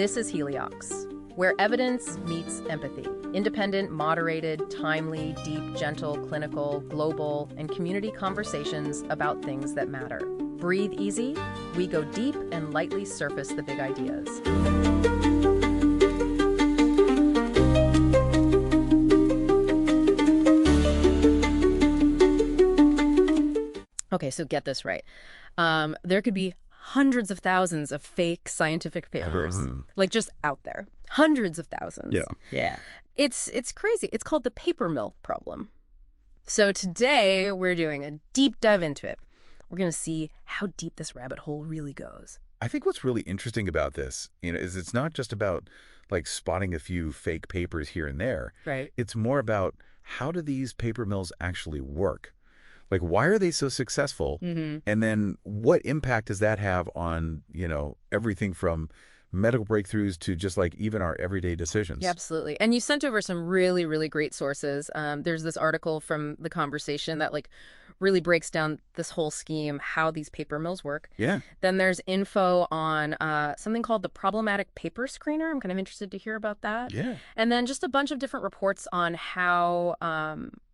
This is Heliox, where evidence meets empathy. Independent, moderated, timely, deep, gentle, clinical, global, and community conversations about things that matter. Breathe easy. We go deep and lightly surface the big ideas. Okay, so get this right. There could be hundreds of thousands of fake scientific papers, like just out there. Hundreds of thousands. Yeah. It's crazy. It's called the paper mill problem. So today we're doing a deep dive into it. We're going to see how deep this rabbit hole really goes. I think what's really interesting about this, is it's not just about like spotting a few fake papers here and there. Right. It's more about how do these paper mills actually work? Like, why are they so successful? And then what impact does that have on, everything from medical breakthroughs to just like even our everyday decisions? Yeah, absolutely. And you sent over some really, really great sources. There's this article from The Conversation that really breaks down this whole scheme, how these paper mills work. Yeah. Then there's info on something called the problematic paper screener. I'm kind of interested to hear about that. Yeah. And then just a bunch of different reports on how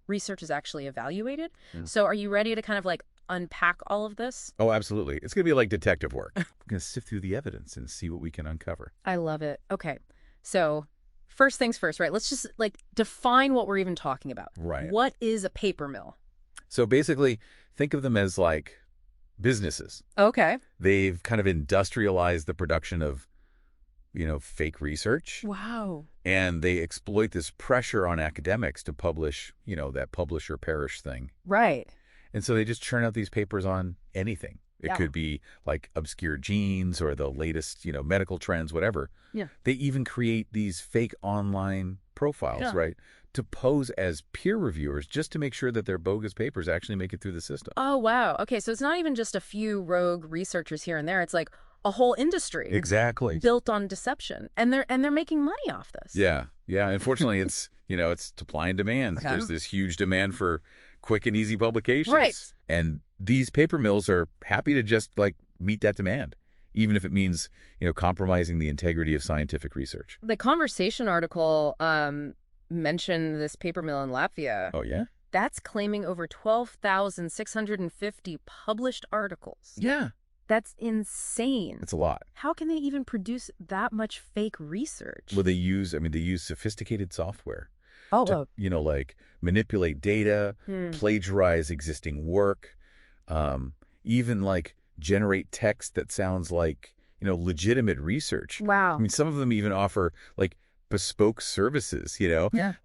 research is actually evaluated. So are you ready to kind of unpack all of this? Oh, absolutely. It's going to be like detective work. We're going to sift through the evidence and see what we can uncover. I love it. Okay. So first things first, right? Let's just define what we're even talking about. Right. What is a paper mill? So basically, think of them as like businesses. Okay. They've kind of industrialized the production of, fake research. Wow. And they exploit this pressure on academics to publish, that publish or perish thing. Right. And so they just churn out these papers on anything. It could be like obscure genes or the latest, medical trends, whatever. Yeah. They even create these fake online profiles, right, to pose as peer reviewers just to make sure that their bogus papers actually make it through the system. Oh, wow. Okay, so it's not even just a few rogue researchers here and there. It's like a whole industry. Exactly. Built on deception. And they're making money off this. Yeah. Yeah. Unfortunately, it's, it's supply and demand. Okay. There's this huge demand for quick and easy publications. Right. And these paper mills are happy to just meet that demand, even if it means, compromising the integrity of scientific research. The Conversation article mentioned this paper mill in Latvia. Oh, yeah? That's claiming over 12,650 published articles. Yeah. That's insane. It's a lot. How can they even produce that much fake research? Well, they use sophisticated software. Oh, To, manipulate data, plagiarize existing work, even generate text that sounds like, legitimate research. wow. I mean, some of them even offer bespoke services,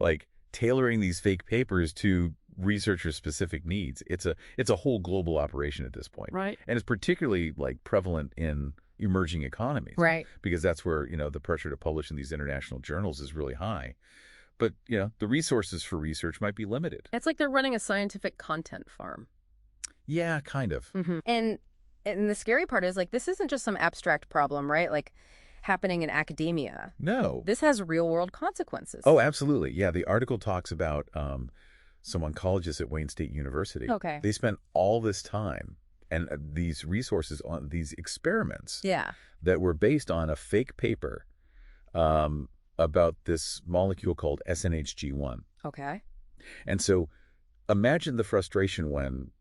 like tailoring these fake papers to researchers' specific needs. It's a whole global operation at this point. Right. And it's particularly prevalent in emerging economies. Right. Because that's where, the pressure to publish in these international journals is really high. But, the resources for research might be limited. It's like they're running a scientific content farm. Yeah, kind of. And the scary part is this isn't just some abstract problem, right? Happening in academia. No. This has real world consequences. Oh, absolutely. Yeah, the article talks about some oncologists at Wayne State University. Okay. They spent all this time and these resources on these experiments that were based on a fake paper about this molecule called SNHG1. Okay. And so imagine the frustration when,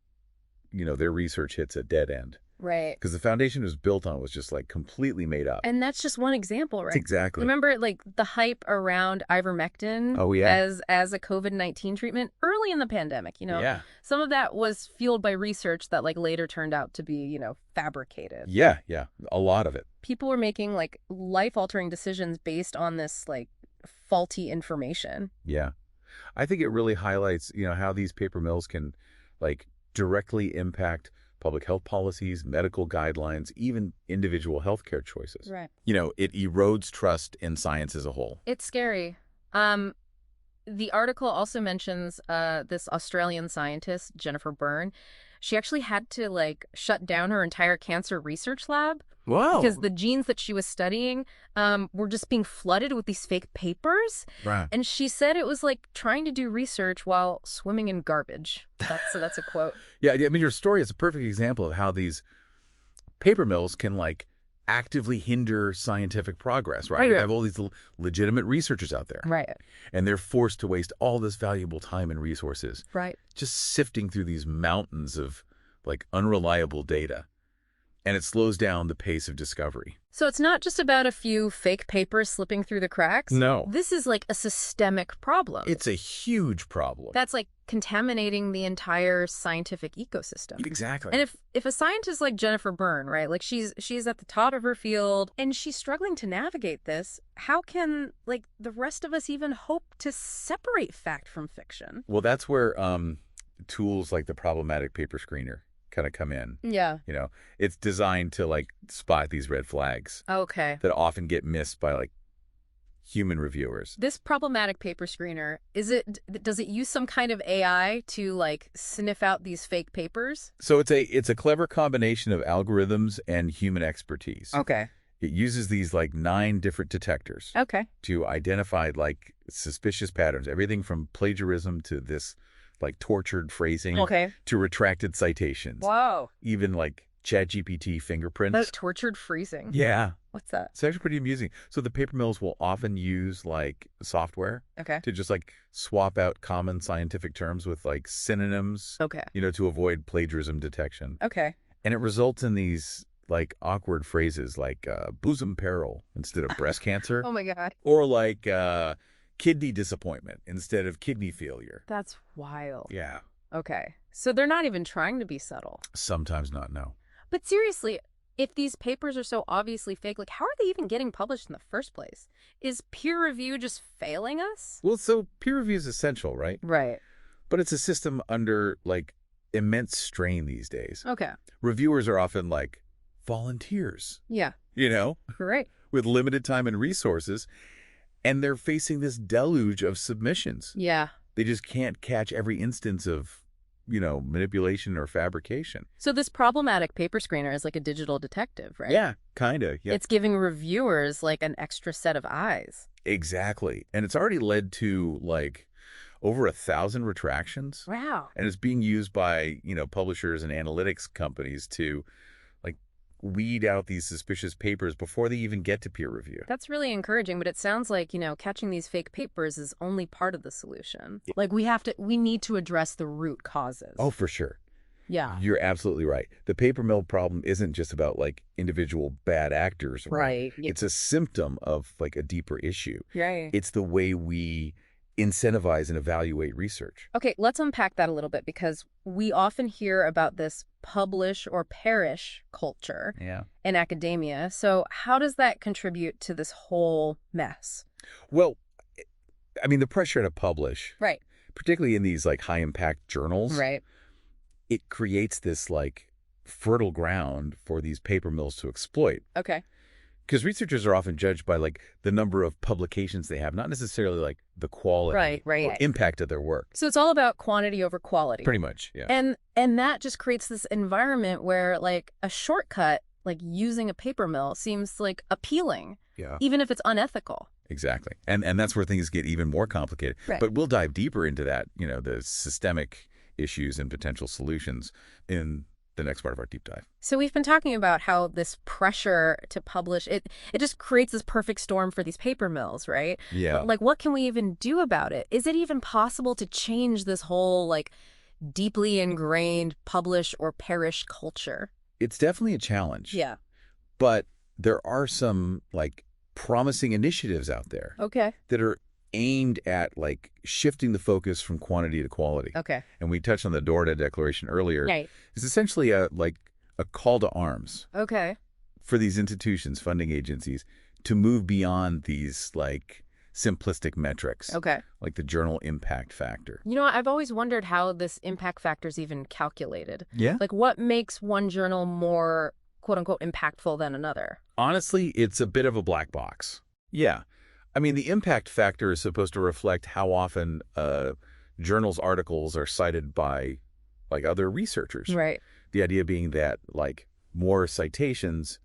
their research hits a dead end. Right. Because the foundation it was built on was just completely made up. And that's just one example, right? Exactly. Remember the hype around ivermectin as a COVID-19 treatment early in the pandemic, Yeah. Some of that was fueled by research that later turned out to be, fabricated. Yeah, yeah. A lot of it. People were making life-altering decisions based on this faulty information. Yeah. I think it really highlights, how these paper mills can directly impact public health policies, medical guidelines, even individual healthcare choices. Right. It erodes trust in science as a whole. It's scary. The article also mentions this Australian scientist, Jennifer Byrne. She actually had to shut down her entire cancer research lab. Wow. Because the genes that she was studying were just being flooded with these fake papers. Right. And she said it was like trying to do research while swimming in garbage. That's a quote. Yeah, I mean, your story is a perfect example of how these paper mills can actively hinder scientific progress, right? Right. You have all these legitimate researchers out there. Right. And they're forced to waste all this valuable time and resources Right. just sifting through these mountains of like unreliable data. And it slows down the pace of discovery. So it's not just about a few fake papers slipping through the cracks? No. This is like a systemic problem. It's a huge problem. That's like contaminating the entire scientific ecosystem. Exactly. And if a scientist like Jennifer Byrne, right, like she's at the top of her field and she's struggling to navigate this, how can like the rest of us even hope to separate fact from fiction? Well, that's where tools like the problematic paper screener kind of come in. Yeah. You know, it's designed to like spot these red flags Okay. that often get missed by like human reviewers. This problematic paper screener, does it use some kind of AI to like sniff out these fake papers? So it's a clever combination of algorithms and human expertise. Okay. It uses these like 9 different detectors Okay. to identify like suspicious patterns, everything from plagiarism to this like tortured phrasing to retracted citations. Whoa. Even like ChatGPT fingerprints. That's tortured freezing. Yeah. What's that? It's actually pretty amusing. So the paper mills will often use like software Okay. to just like swap out common scientific terms with like synonyms, Okay. you know, to avoid plagiarism detection. Okay. And it results in these like awkward phrases like bosom peril instead of breast cancer, Oh my God. or like kidney disappointment instead of kidney failure. That's wild. Yeah. Okay. So they're not even trying to be subtle. Sometimes not, no. But seriously, if these papers are so obviously fake, like how are they even getting published in the first place? Is peer review just failing us? Well, so peer review is essential, right? Right. But it's a system under like immense strain these days. Okay. Reviewers are often like volunteers, Yeah. you know, Right. with limited time and resources, and they're facing this deluge of submissions. Yeah. They just can't catch every instance of, you know, manipulation or fabrication. So this problematic paper screener is like a digital detective, right? Yeah, kind of. Yeah, It's giving reviewers like an extra set of eyes. exactly. And it's already led to like over 1,000 retractions. Wow. And it's being used by, you know, publishers and analytics companies to like weed out these suspicious papers before they even get to peer review. That's really encouraging, but it sounds like, catching these fake papers is only part of the solution. Like we need to address the root causes. Oh, for sure. Yeah. You're absolutely right. The paper mill problem isn't just about like individual bad actors. Right. It's a symptom of like a deeper issue. Right. It's the way we incentivize and evaluate research. Okay, let's unpack that a little bit because we often hear about this publish or perish culture in academia. So how does that contribute to this whole mess? Well, I mean, the pressure to publish, Right. particularly in these like high impact journals, Right. it creates this like fertile ground for these paper mills to exploit. Okay. Because researchers are often judged by like the number of publications they have, not necessarily like the quality or impact of their work. So it's all about quantity over quality. Pretty much, yeah. And that just creates this environment where like a shortcut, like using a paper mill, seems like appealing, even if it's unethical. Exactly. And that's where things get even more complicated. Right. But we'll dive deeper into that, the systemic issues and potential solutions in the next part of our deep dive. So we've been talking about how this pressure to publish, it just creates this perfect storm for these paper mills, right? Yeah. But, like, what can we even do about it? Is it even possible to change this whole, like, deeply ingrained publish or perish culture? It's definitely a challenge. Yeah. But there are some, like, promising initiatives out there that are aimed at like shifting the focus from quantity to quality. Okay. And we touched on the DORDA declaration earlier. Right. It's essentially a call to arms. Okay. For these institutions, funding agencies, to move beyond these like simplistic metrics. Okay. Like the journal impact factor. I've always wondered how this impact factor is even calculated. Yeah. Like what makes one journal more quote unquote impactful than another? Honestly, it's a bit of a black box. Yeah. I mean, the impact factor is supposed to reflect how often journals' articles are cited by, like, other researchers. Right. The idea being that, like, more citations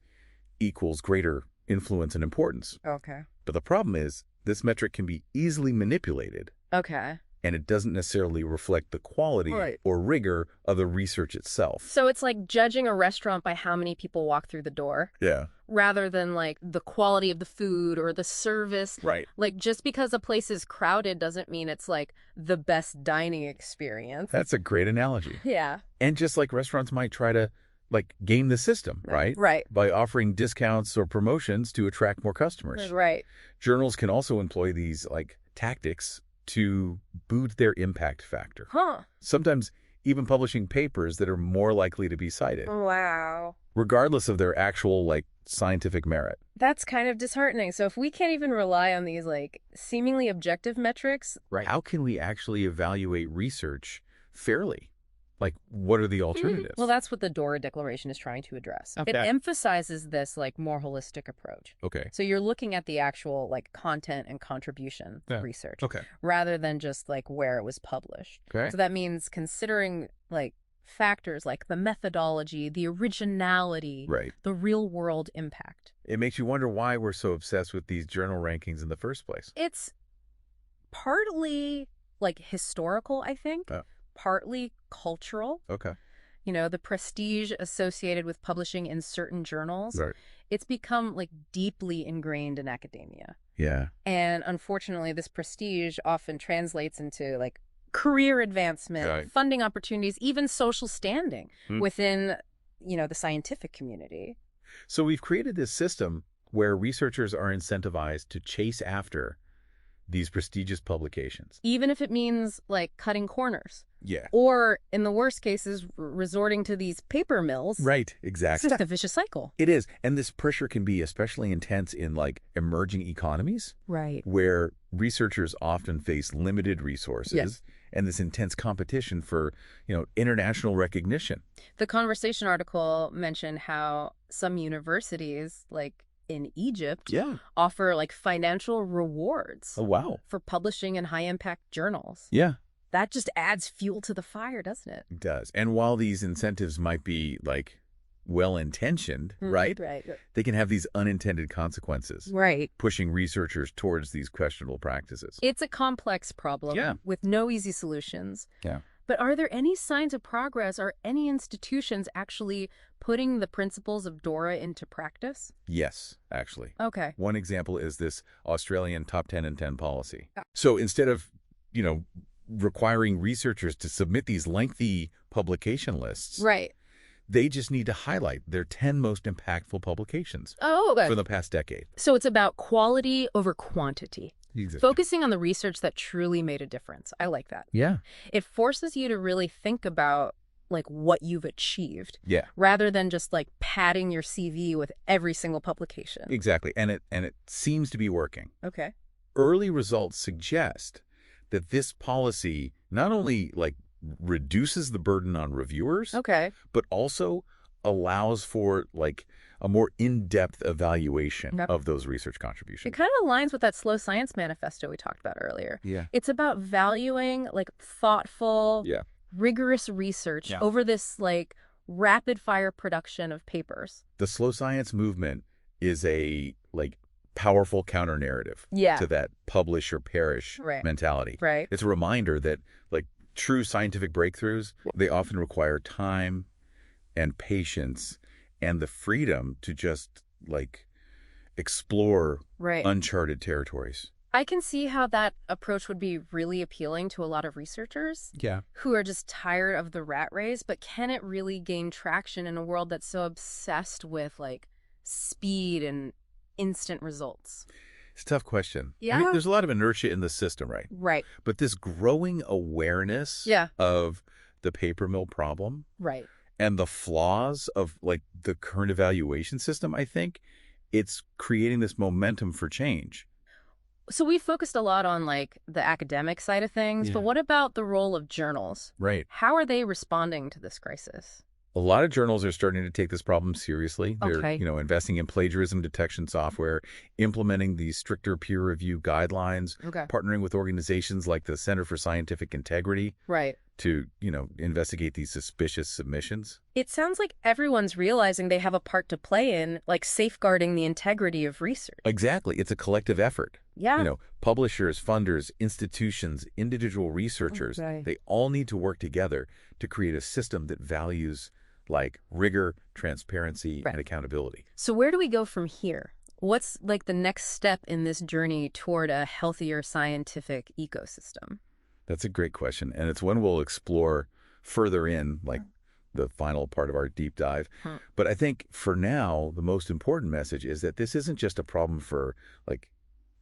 equals greater influence and importance. Okay. But the problem is this metric can be easily manipulated. Okay. and it doesn't necessarily reflect the quality Right. or rigor of the research itself. So it's like judging a restaurant by how many people walk through the door Yeah. rather than like the quality of the food or the service. Right. Like just because a place is crowded doesn't mean it's like the best dining experience. That's a great analogy. Yeah. And just like restaurants might try to like game the system, right? Right. By offering discounts or promotions to attract more customers. Right. Journals can also employ these like tactics to boost their impact factor. Huh. Sometimes even publishing papers that are more likely to be cited, Wow. regardless of their actual like scientific merit. That's kind of disheartening. So if we can't even rely on these like seemingly objective metrics, Right. How can we actually evaluate research fairly? Like, what are the alternatives? well, that's what the Dora Declaration is trying to address. It Okay. emphasizes this like more holistic approach. Okay. So you're looking at the actual like content and contribution Yeah. research Okay. rather than just like where it was published. Okay. So that means considering like factors like the methodology, the originality, Right. the real world impact. It makes you wonder why we're so obsessed with these journal rankings in the first place. It's partly like historical, I think, Oh. partly cultural. Okay. You know, the prestige associated with publishing in certain journals, Right. it's become like deeply ingrained in academia. Yeah. And unfortunately, this prestige often translates into like career advancement, Right. funding opportunities, even social standing Hmm. within, the scientific community. So we've created this system where researchers are incentivized to chase after these prestigious publications. Even if it means like cutting corners Yeah. or in the worst cases, resorting to these paper mills. Right. It's Exactly. just a vicious cycle. It is. And this pressure can be especially intense in like emerging economies Right. where researchers often face limited resources Yes. and this intense competition for, international recognition. The Conversation article mentioned how some universities, like in Egypt, Yeah. offer like financial rewards Oh, wow. for publishing in high impact journals. Yeah, That just adds fuel to the fire, doesn't it? it does. And while these incentives might be like well-intentioned, right? Right. They can have these unintended consequences, Right. pushing researchers towards these questionable practices. It's a complex problem Yeah. with no easy solutions. Yeah. But are there any signs of progress? Are any institutions actually putting the principles of Dora into practice? Yes, actually. Okay. One example is this Australian top 10 and 10 policy. Yeah. So instead of, requiring researchers to submit these lengthy publication lists, Right. they just need to highlight their 10 most impactful publications Oh, okay. for the past decade. So it's about quality over quantity. Exactly. Focusing on the research that truly made a difference. I like that. Yeah. It forces you to really think about like what you've achieved Yeah. rather than just like padding your CV with every single publication. Exactly. And it seems to be working. Okay. Early results suggest that this policy not only like reduces the burden on reviewers, Okay. but also allows for like a more in-depth evaluation Yep. of those research It contributions. kind of aligns with that slow science manifesto we talked about earlier. Yeah. It's about valuing like thoughtful, Yeah. rigorous research Yeah. over this like rapid fire production of papers. The slow science movement is a like powerful counter narrative Yeah. to that publish or perish Right. mentality. Right. It's a reminder that like true scientific breakthroughs, they often require time and patience and the freedom to just like explore Right. uncharted territories. I can see how that approach would be really appealing to a lot of researchers Yeah. who are just tired of the rat race, but can it really gain traction in a world that's so obsessed with like speed and instant results? It's a tough question. I Yeah. mean, there's a lot of inertia in the system, right? Right. But this growing awareness Yeah. of the paper mill problem Right. and the flaws of like the current evaluation system, I think it's creating this momentum for change. So we focused a lot on like the academic side of things, but Yeah. what about the role of journals? Right. How are they responding to this crisis? A lot of journals are starting to take this problem seriously. They're, Okay. Investing in plagiarism detection software, implementing these stricter peer review guidelines, Okay. partnering with organizations like the Center for Scientific Integrity Right. to, investigate these suspicious submissions. It sounds like everyone's realizing they have a part to play in like safeguarding the integrity of research. Exactly. It's a collective effort. Yeah. Publishers, funders, institutions, individual researchers, Right. they all need to work together to create a system that values like rigor, transparency, Right. and accountability. So where do we go from here? What's like the next step in this journey toward a healthier scientific ecosystem? That's a great question, and it's one we'll explore further in like the final part of our deep dive. But I think for now, the most important message is that this isn't just a problem for like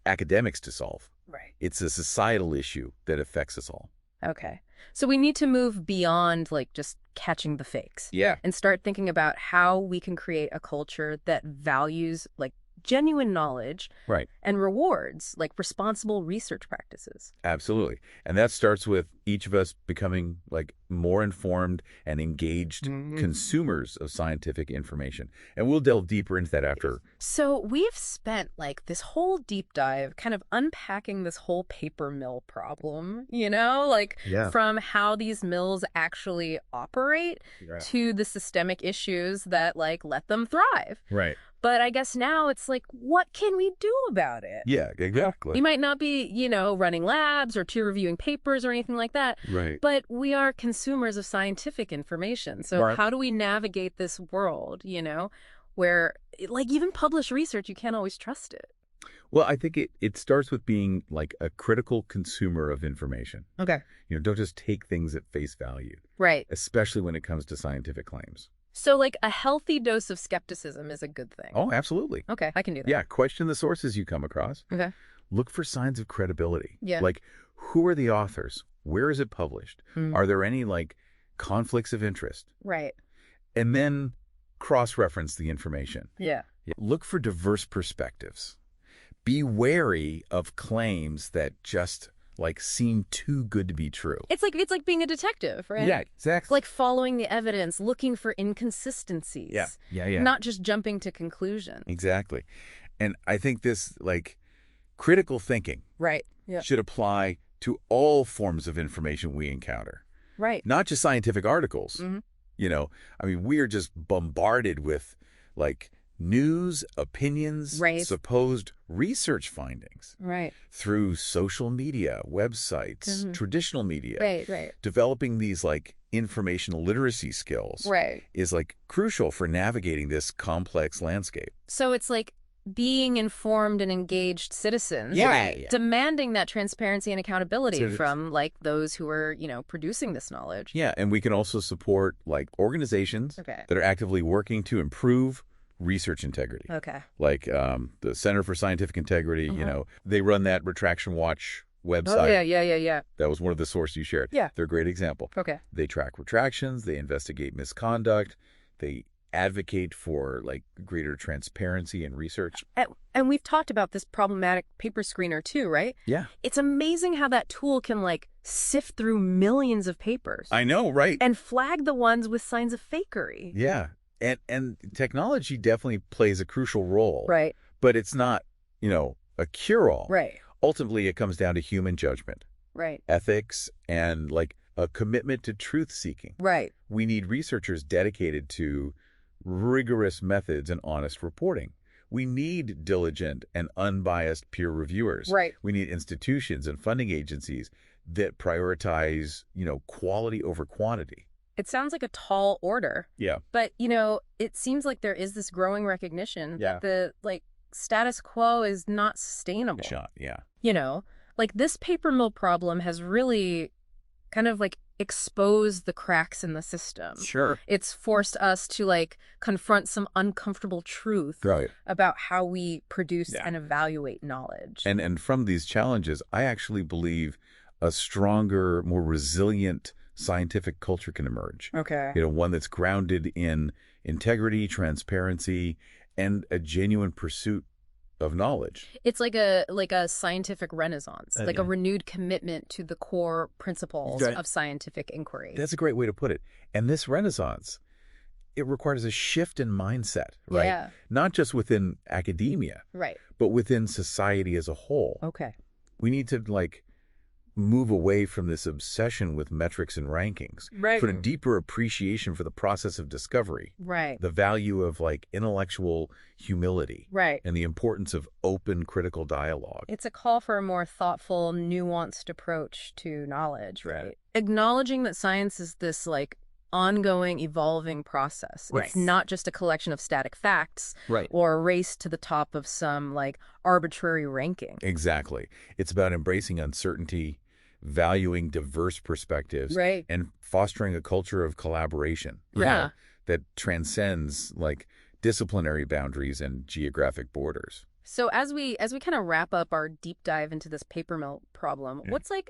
academics to solve. Right. It's a societal issue that affects us all. Okay. So we need to move beyond like just catching the fakes. Yeah. And start thinking about how we can create a culture that values like genuine knowledge Right. and rewards like responsible research practices. Absolutely. And that starts with each of us becoming like more informed and engaged consumers of scientific information. And we'll delve deeper into that after. So we've spent like this whole deep dive kind of unpacking this whole paper mill problem, like Yeah. from how these mills actually operate Yeah. to the systemic issues that like let them thrive. Right. But I guess now it's like, what can we do about it? Yeah, exactly. We might not be, running labs or peer reviewing papers or anything like that. Right. But we are consumers of scientific information. So Right. how do we navigate this world, where like even published research, you can't always trust it? Well, I think it starts with being like a critical consumer of information. Okay. Don't just take things at face value, Right. especially when it comes to scientific claims. So like a healthy dose of skepticism is a good thing. Oh, absolutely. Okay, I can do that. Yeah, question the sources you come across. Okay. Look for signs of credibility. Yeah. Like, who are the authors? Where is it published? Are there any, like, conflicts of interest? Right. And then cross-reference the information. Yeah. Look for diverse perspectives. Be wary of claims that just, like, seem too good to be true. It's like being a detective, right? Yeah, exactly. Like following the evidence, looking for inconsistencies. Yeah. Not just jumping to conclusions. Exactly. And I think this, like, critical thinking Right. Yeah. should apply to all forms of information we encounter. Right. Not just scientific articles. Mhm. We are just bombarded with, like, news, opinions, Right. supposed research findings Right. through social media, websites, traditional media. Right. Developing these, like, information literacy skills Right. is, like, crucial for navigating this complex landscape. So it's like being informed and engaged citizens. Yeah. Demanding that transparency and accountability So- from like those who are, producing this knowledge. Yeah, and we can also support, like, organizations Okay. that are actively working to improve research integrity. Okay. Like the Center for Scientific Integrity, they run that Retraction Watch website. Oh, yeah. That was one of the sources you shared. Yeah. They're a great example. Okay. They track retractions, they investigate misconduct, they advocate for, like, greater transparency in research. And we've talked about this problematic paper screener too, right? Yeah. It's amazing how that tool can like sift through millions of papers I know, right? and flag the ones with signs of fakery. Yeah. And technology definitely plays a crucial role. Right. But it's not, a cure-all. Right. Ultimately, it comes down to human judgment, Right. ethics, and, like, a commitment to truth-seeking. Right. We need researchers dedicated to rigorous methods and honest reporting. We need diligent and unbiased peer reviewers. Right. We need institutions and funding agencies that prioritize, quality over quantity. It sounds like a tall order, Yeah. but it seems like there is this growing recognition Yeah. that the like status quo is not sustainable. Shot. Yeah. Like this paper mill problem has really kind of like exposed the cracks in the system. Sure. It's forced us to like confront some uncomfortable truth Right. about how we produce Yeah. and evaluate knowledge. And from these challenges, I actually believe a stronger, more resilient scientific culture can emerge. Okay. One that's grounded in integrity, transparency, and a genuine pursuit of knowledge. It's like a scientific renaissance, like yeah. a renewed commitment to the core principles Right. of scientific inquiry. That's a great way to put it. And this renaissance, it requires a shift in mindset, right? Yeah. Not just within academia, Right. but within society as a whole. Okay. We need to, like, move away from this obsession with metrics and rankings Right. for a deeper appreciation for the process of discovery, Right. the value of like intellectual humility, Right. and the importance of open critical dialogue. It's a call for a more thoughtful, nuanced approach to knowledge, right? Acknowledging that science is this like ongoing, evolving process. Right. It's not just a collection of static facts Right. or a race to the top of some like arbitrary ranking. Exactly. It's about embracing uncertainty, valuing diverse perspectives, Right. and fostering a culture of collaboration, you Yeah. know, that transcends like disciplinary boundaries and geographic borders. So as we kind of wrap up our deep dive into this paper mill problem, Yeah. what's like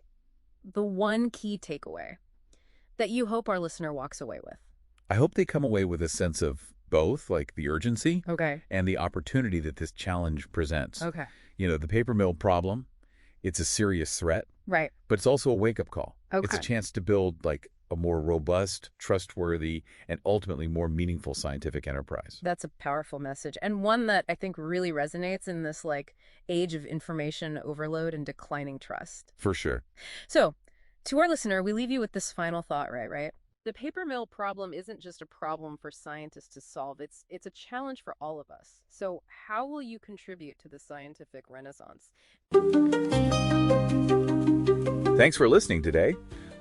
the one key takeaway that you hope our listener walks away with? I hope they come away with a sense of both, like the urgency Okay. and the opportunity that this challenge presents. Okay. You know, the paper mill problem, it's a serious threat, Right. but it's also a wake-up call. It's a Okay. chance to build like a more robust, trustworthy, and ultimately more meaningful scientific enterprise. That's a powerful message, and one that I think really resonates in this like age of information overload and declining trust. For sure. So, to our listener, we leave you with this final thought, right? The paper mill problem isn't just a problem for scientists to solve. It's a challenge for all of us. So, how will you contribute to the scientific renaissance? Thanks for listening today.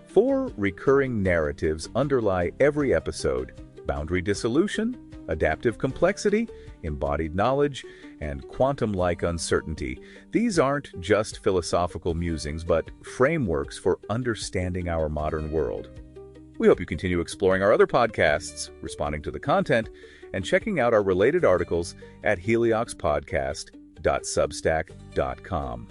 4 recurring narratives underlie every episode: boundary dissolution, adaptive complexity, embodied knowledge, and quantum-like uncertainty. These aren't just philosophical musings, but frameworks for understanding our modern world. We hope you continue exploring our other podcasts, responding to the content, and checking out our related articles at helioxpodcast.substack.com.